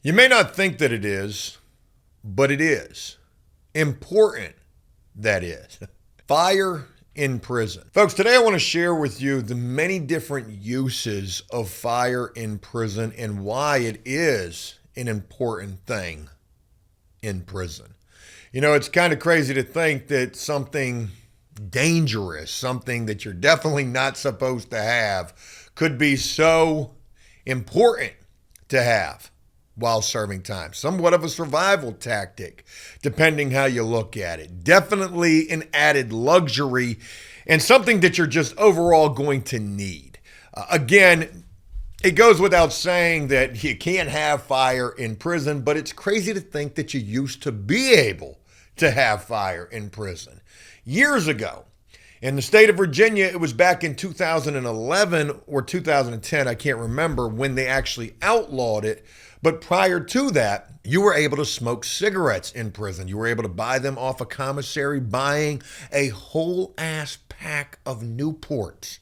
You may not think that it is, but it is. Important, that is. Fire in prison. Folks, today I want to share with you the many different uses of fire in prison and why it is an important thing in prison. You know, it's kind of crazy to think that something dangerous, something that you're definitely not supposed to have, could be so important to have while serving time. Somewhat of a survival tactic, depending how you look at it. Definitely an added luxury and something that you're just overall going to need. Again, it goes without saying that you can't have fire in prison, but it's crazy to think that you used to be able to have fire in prison. Years ago, in the state of Virginia, it was back in 2011 or 2010, I can't remember, when they actually outlawed it. But prior to that, you were able to smoke cigarettes in prison. You were able to buy them off a commissary, buying a whole ass pack of Newports,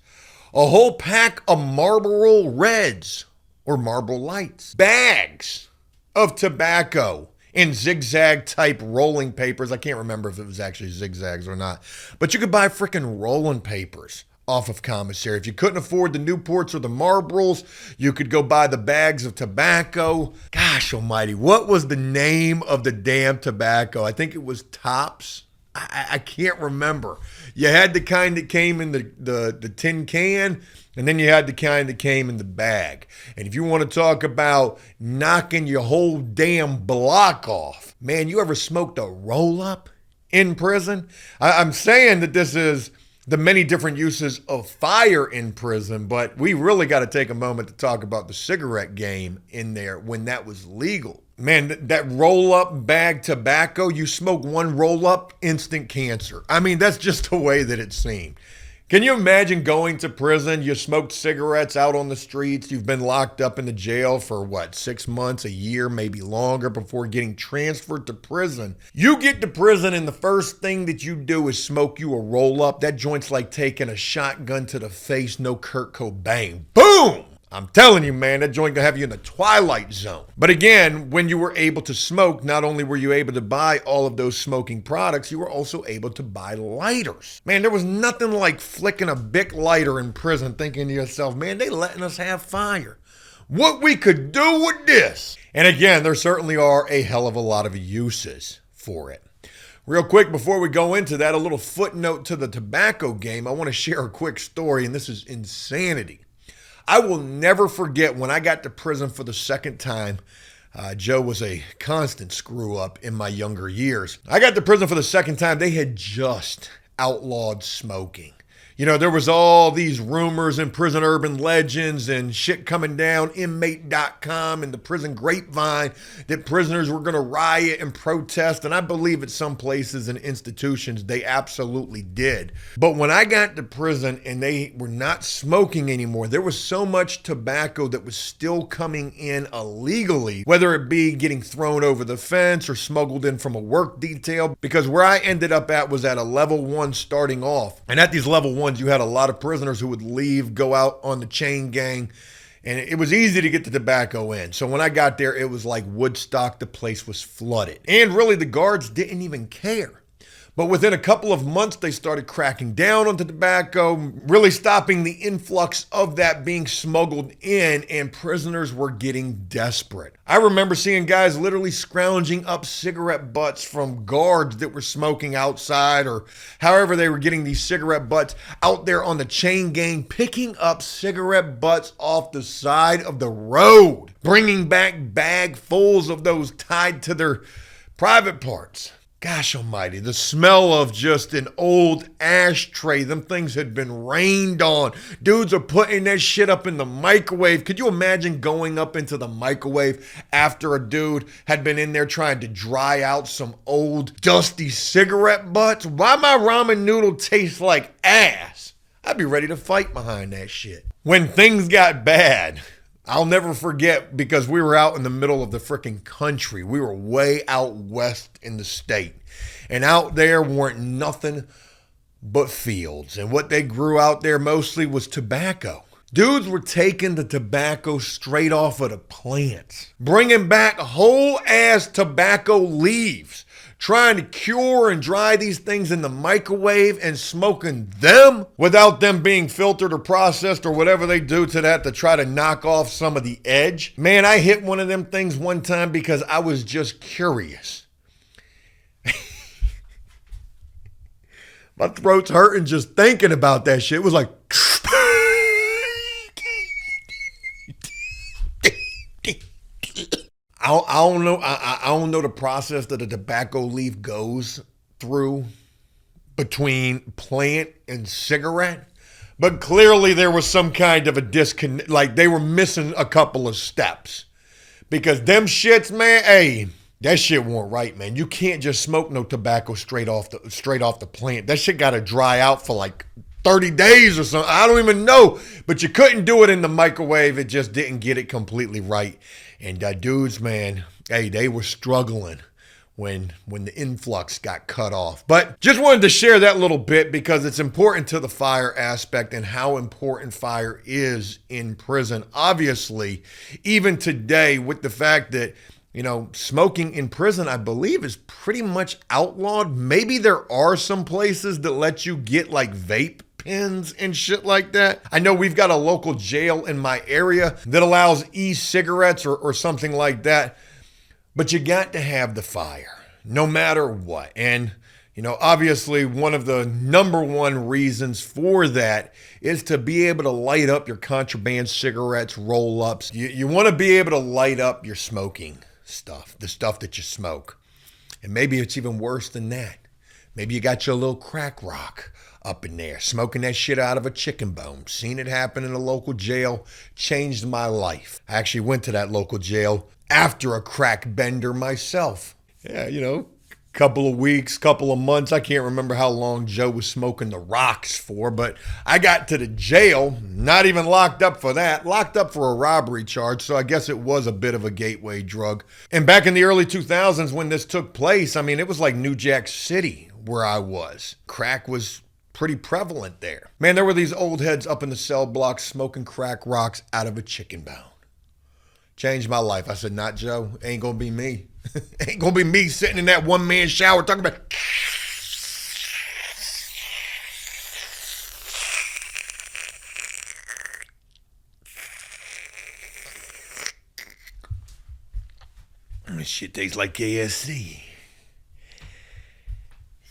a whole pack of Marlboro Reds or Marlboro Lights, bags of tobacco in zigzag type rolling papers. I can't remember if it was actually zigzags or not, but you could buy freaking rolling papers off of commissary. If you couldn't afford the Newports or the Marlboros, you could go buy the bags of tobacco. Gosh almighty, what was the name of the damn tobacco? I think it was Tops. I can't remember. You had the kind that came in the tin can, and then you had the kind that came in the bag. And if you want to talk about knocking your whole damn block off, man, you ever smoked a roll-up in prison? I'm saying that this is the many different uses of fire in prison, but we really got to take a moment to talk about the cigarette game in there when that was legal. Man, that roll-up bag tobacco, you smoke one roll-up, instant cancer. I mean, that's just the way that it seemed. Can you imagine going to prison? You smoked cigarettes out on the streets. You've been locked up in the jail for 6 months, a year, maybe longer before getting transferred to prison. You get to prison and the first thing that you do is smoke you a roll up. That joint's like taking a shotgun to the face, no Kurt Cobain. Boom! I'm telling you, man, that joint gonna have you in the twilight zone. But again, when you were able to smoke, not only were you able to buy all of those smoking products, you were also able to buy lighters. Man, there was nothing like flicking a Bic lighter in prison thinking to yourself, man, they letting us have fire. What we could do with this. And again, there certainly are a hell of a lot of uses for it. Real quick, before we go into that, a little footnote to the tobacco game. I want to share a quick story, and this is insanity. I will never forget when I got to prison for the second time. Joe was a constant screw up in my younger years. I got to prison for the second time. They had just outlawed smoking. You know, there was all these rumors and prison urban legends and shit coming down, inmate.com and the prison grapevine, that prisoners were going to riot and protest. And I believe at some places and institutions, they absolutely did. But when I got to prison and they were not smoking anymore, there was so much tobacco that was still coming in illegally, whether it be getting thrown over the fence or smuggled in from a work detail. Because where I ended up at was at a level 1 starting off. And at these level 1s, you had a lot of prisoners who would leave, go out on the chain gang, and it was easy to get the tobacco in. So when I got there, it was like Woodstock. The place was flooded. And really, the guards didn't even care. But within a couple of months, they started cracking down on the tobacco, really stopping the influx of that being smuggled in, and prisoners were getting desperate. I remember seeing guys literally scrounging up cigarette butts from guards that were smoking outside, or however they were getting these cigarette butts out there on the chain gang, picking up cigarette butts off the side of the road, bringing back bagfuls of those tied to their private parts. Gosh almighty, the smell of just an old ashtray. Them things had been rained on. Dudes are putting that shit up in the microwave. Could you imagine going up into the microwave after a dude had been in there trying to dry out some old dusty cigarette butts? Why my ramen noodle tastes like ass? I'd be ready to fight behind that shit. When things got bad, I'll never forget, because we were out in the middle of the freaking country. We were way out west in the state. And out there weren't nothing but fields. And what they grew out there mostly was tobacco. Dudes were taking the tobacco straight off of the plants, bringing back whole ass tobacco leaves, trying to cure and dry these things in the microwave and smoking them without them being filtered or processed or whatever they do to that to try to knock off some of the edge. Man, I hit one of them things one time because I was just curious. My throat's hurting just thinking about that shit. It was like... I don't know. I don't know the process that a tobacco leaf goes through between plant and cigarette, but clearly there was some kind of a disconnect. Like they were missing a couple of steps because them shits, man. Hey, that shit weren't right, man. You can't just smoke no tobacco straight off the plant. That shit got to dry out for like 30 days or something. I don't even know, but you couldn't do it in the microwave. It just didn't get it completely right. And dudes, man, hey, they were struggling when the influx got cut off. But just wanted to share that little bit because it's important to the fire aspect and how important fire is in prison. Obviously, even today with the fact that, you know, smoking in prison, I believe, is pretty much outlawed. Maybe there are some places that let you get like vape pens and shit like that. I know we've got a local jail in my area that allows e-cigarettes or something like that, but you got to have the fire no matter what. And, you know, obviously one of the number one reasons for that is to be able to light up your contraband cigarettes, roll-ups. You want to be able to light up your smoking stuff, the stuff that you smoke. And maybe it's even worse than that. Maybe you got your little crack rock up in there, smoking that shit out of a chicken bone. Seen it happen in a local jail, changed my life. I actually went to that local jail after a crack bender myself. Yeah, you know, couple of weeks, couple of months. I can't remember how long Joe was smoking the rocks for, but I got to the jail, not even locked up for that, locked up for a robbery charge. So I guess it was a bit of a gateway drug. And back in the early 2000s when this took place, I mean, it was like New Jack City where I was. Crack was pretty prevalent there. Man, there were these old heads up in the cell block smoking crack rocks out of a chicken bone. Changed my life. I said, not Joe. Ain't gonna be me. Ain't gonna be me sitting in that one-man shower talking about... This shit tastes like KFC.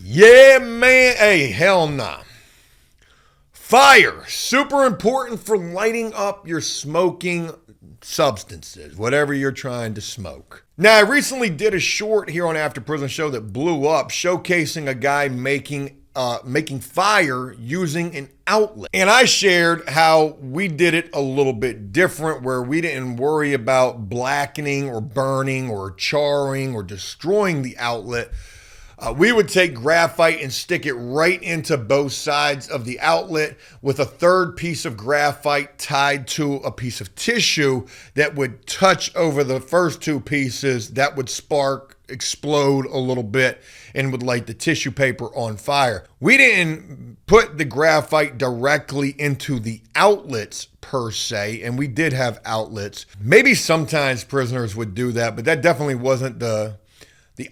Yeah, man. Hey, hell nah. Fire, super important for lighting up your smoking substances, whatever you're trying to smoke. Now, I recently did a short here on After Prison Show that blew up, showcasing a guy making fire using an outlet. And I shared how we did it a little bit different, where we didn't worry about blackening or burning or charring or destroying the outlet. We would take graphite and stick it right into both sides of the outlet with a third piece of graphite tied to a piece of tissue that would touch over the first two pieces. That would spark, explode a little bit, and would light the tissue paper on fire. We didn't put the graphite directly into the outlets per se, and we did have outlets. Maybe sometimes prisoners would do that, but that definitely wasn't the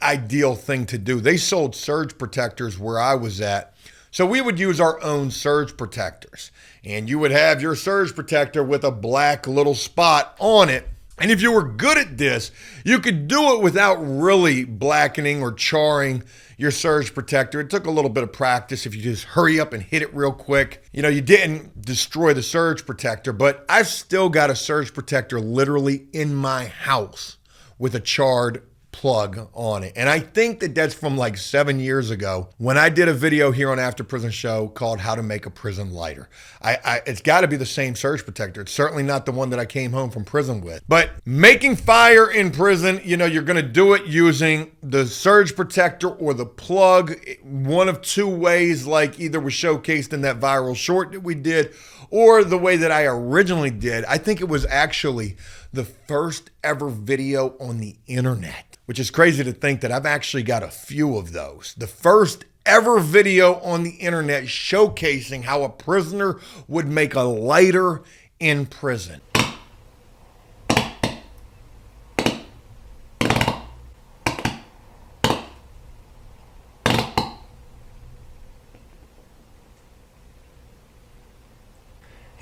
ideal thing to do. They sold surge protectors where I was at. So we would use our own surge protectors. And you would have your surge protector with a black little spot on it. And if you were good at this, you could do it without really blackening or charring your surge protector. It took a little bit of practice if you just hurry up and hit it real quick. You know, you didn't destroy the surge protector, but I've still got a surge protector literally in my house with a charred plug on it. And I think that that's from like 7 years ago when I did a video here on After Prison Show called How to Make a Prison Lighter. It's got to be the same surge protector. It's certainly not the one that I came home from prison with. But making fire in prison, you know, you're going to do it using the surge protector or the plug, one of two ways, like either was showcased in that viral short that we did, or the way that I originally did. I think it was actually the first ever video on the internet, which is crazy to think that I've actually got a few of those. The first ever video on the internet showcasing how a prisoner would make a lighter in prison.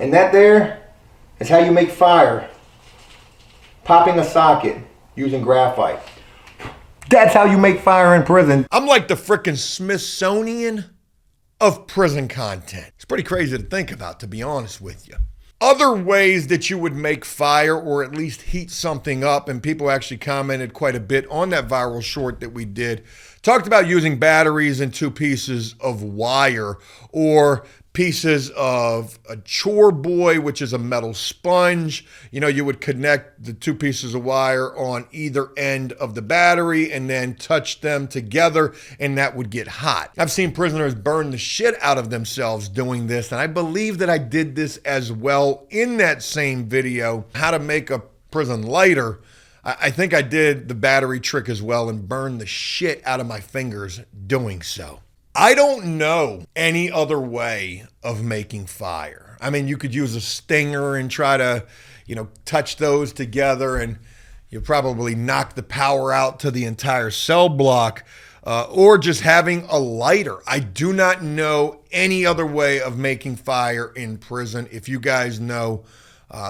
And that there is how you make fire. Popping a socket using graphite. That's how you make fire in prison. I'm like the frickin' Smithsonian of prison content. It's pretty crazy to think about, to be honest with you. Other ways that you would make fire or at least heat something up, and people actually commented quite a bit on that viral short that we did, talked about using batteries and 2 pieces of wire or pieces of a chore boy, which is a metal sponge. You know, you would connect the 2 pieces of wire on either end of the battery and then touch them together, and that would get hot. I've seen prisoners burn the shit out of themselves doing this, and I believe that I did this as well in that same video, how to make a prison lighter. I think I did the battery trick as well and burned the shit out of my fingers doing so. I don't know any other way of making fire. I mean, you could use a stinger and try to, touch those together, and you probably knock the power out to the entire cell block, or just having a lighter. I do not know any other way of making fire in prison. If you guys know,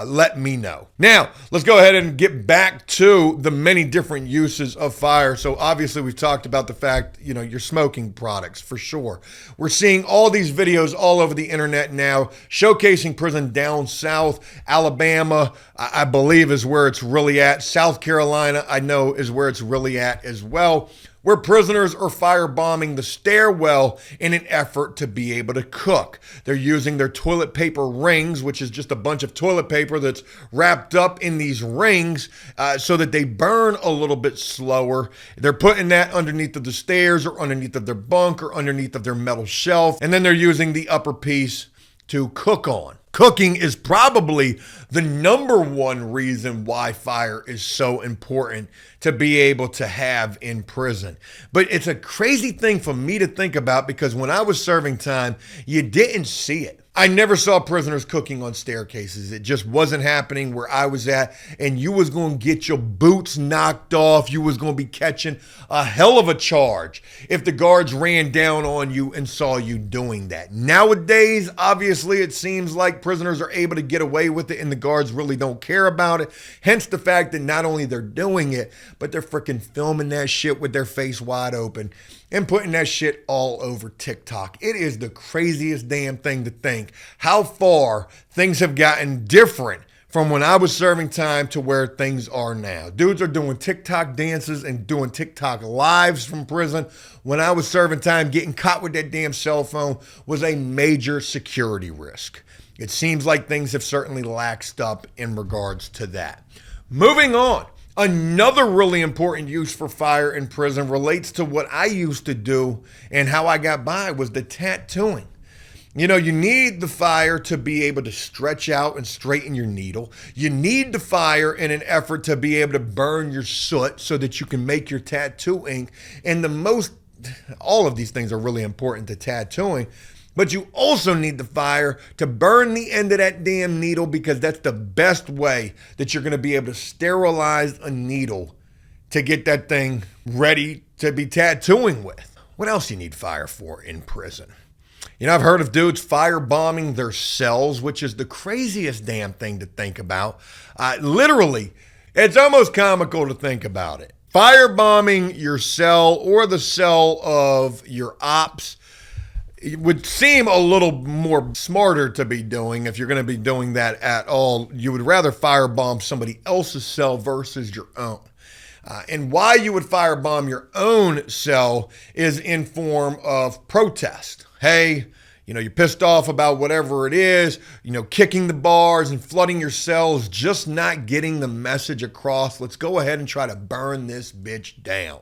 let me know. Now, let's go ahead and get back to the many different uses of fire. So obviously we've talked about the fact, your smoking products for sure. We're seeing all these videos all over the internet now showcasing prison down south. Alabama, I believe, is where it's really at. South Carolina, I know, is where it's really at as well, where prisoners are firebombing the stairwell in an effort to be able to cook. They're using their toilet paper rings, which is just a bunch of toilet paper that's wrapped up in these rings so that they burn a little bit slower. They're putting that underneath of the stairs or underneath of their bunk or underneath of their metal shelf, and then they're using the upper piece to cook on. Cooking is probably the #1 reason why fire is so important to be able to have in prison. But it's a crazy thing for me to think about because when I was serving time, you didn't see it. I never saw prisoners cooking on staircases. It just wasn't happening where I was at, and you was going to get your boots knocked off. You was going to be catching a hell of a charge if the guards ran down on you and saw you doing that. Nowadays, obviously, it seems like prisoners are able to get away with it and the guards really don't care about it. Hence the fact that not only they're doing it, but they're freaking filming that shit with their face wide open and putting that shit all over TikTok. It is the craziest damn thing to think how far things have gotten different from when I was serving time to where things are now. Dudes are doing TikTok dances and doing TikTok lives from prison. When I was serving time, getting caught with that damn cell phone was a major security risk. It seems like things have certainly laxed up in regards to that. Moving on. Another really important use for fire in prison relates to what I used to do and how I got by was the tattooing. You need the fire to be able to stretch out and straighten your needle. You need the fire in an effort to be able to burn your soot so that you can make your tattoo ink. And all of these things are really important to tattooing. But you also need the fire to burn the end of that damn needle because that's the best way that you're going to be able to sterilize a needle to get that thing ready to be tattooing with. What else do you need fire for in prison? I've heard of dudes firebombing their cells, which is the craziest damn thing to think about. Literally, it's almost comical to think about it. Firebombing your cell or the cell of your ops. It would seem a little more smarter to be doing if you're going to be doing that at all. You would rather firebomb somebody else's cell versus your own. And why you would firebomb your own cell is in form of protest. Hey, you're pissed off about whatever it is, kicking the bars and flooding your cells, just not getting the message across. Let's go ahead and try to burn this bitch down.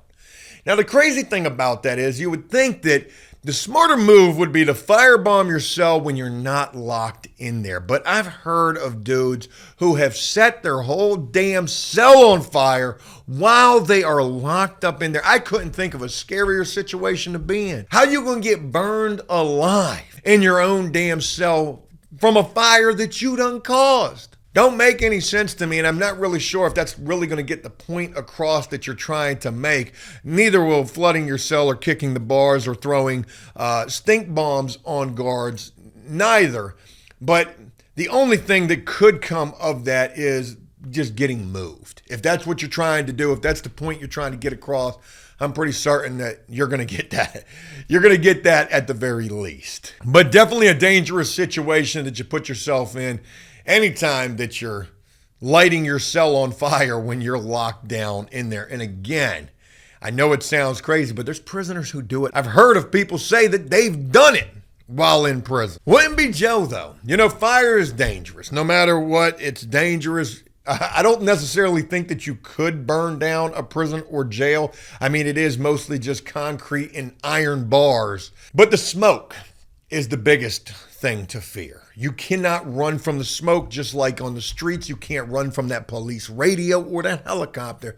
Now, the crazy thing about that is you would think that the smarter move would be to firebomb your cell when you're not locked in there. But I've heard of dudes who have set their whole damn cell on fire while they are locked up in there. I couldn't think of a scarier situation to be in. How you going to get burned alive in your own damn cell from a fire that you done caused. Don't make any sense to me, and I'm not really sure if that's really going to get the point across that you're trying to make. Neither will flooding your cell or kicking the bars or throwing stink bombs on guards. Neither. But the only thing that could come of that is just getting moved. If that's what you're trying to do, if that's the point you're trying to get across, I'm pretty certain that you're going to get that. You're going to get that at the very least. But definitely a dangerous situation that you put yourself in anytime that you're lighting your cell on fire when you're locked down in there. And again, I know it sounds crazy, but there's prisoners who do it. I've heard of people say that they've done it while in prison. Wouldn't be Joe, though. You know, fire is dangerous. No matter what, it's dangerous. I don't necessarily think that you could burn down a prison or jail. I mean, it is mostly just concrete and iron bars. But the smoke is the biggest thing to fear. You cannot run from the smoke, just like on the streets. You can't run from that police radio or that helicopter.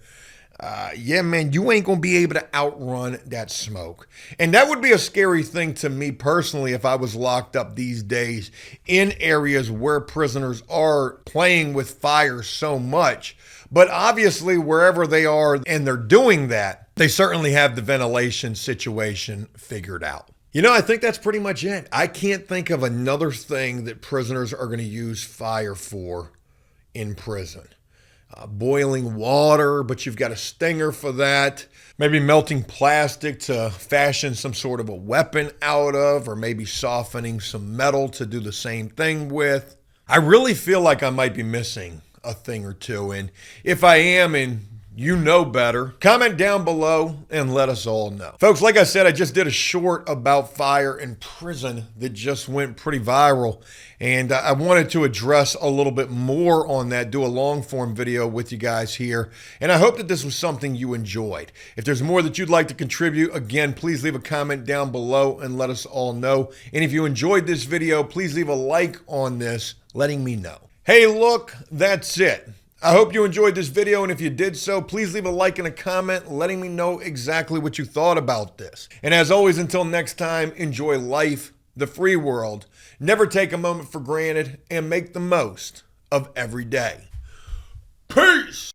Yeah, man, you ain't going to be able to outrun that smoke. And that would be a scary thing to me personally if I was locked up these days in areas where prisoners are playing with fire so much. But obviously, wherever they are and they're doing that, they certainly have the ventilation situation figured out. You know, I think that's pretty much it. I can't think of another thing that prisoners are going to use fire for in prison. Boiling water, but you've got a stinger for that. Maybe melting plastic to fashion some sort of a weapon out of, or maybe softening some metal to do the same thing with. I really feel like I might be missing a thing or two. And if I am, and you know better, comment down below and let us all know. Folks, like I said, I just did a short about fire in prison that just went pretty viral. And I wanted to address a little bit more on that, do a long form video with you guys here. And I hope that this was something you enjoyed. If there's more that you'd like to contribute, again, please leave a comment down below and let us all know. And if you enjoyed this video, please leave a like on this, letting me know. Hey, look, that's it. I hope you enjoyed this video, and if you did so, please leave a like and a comment letting me know exactly what you thought about this. And as always, until next time, enjoy life, the free world, never take a moment for granted, and make the most of every day. Peace!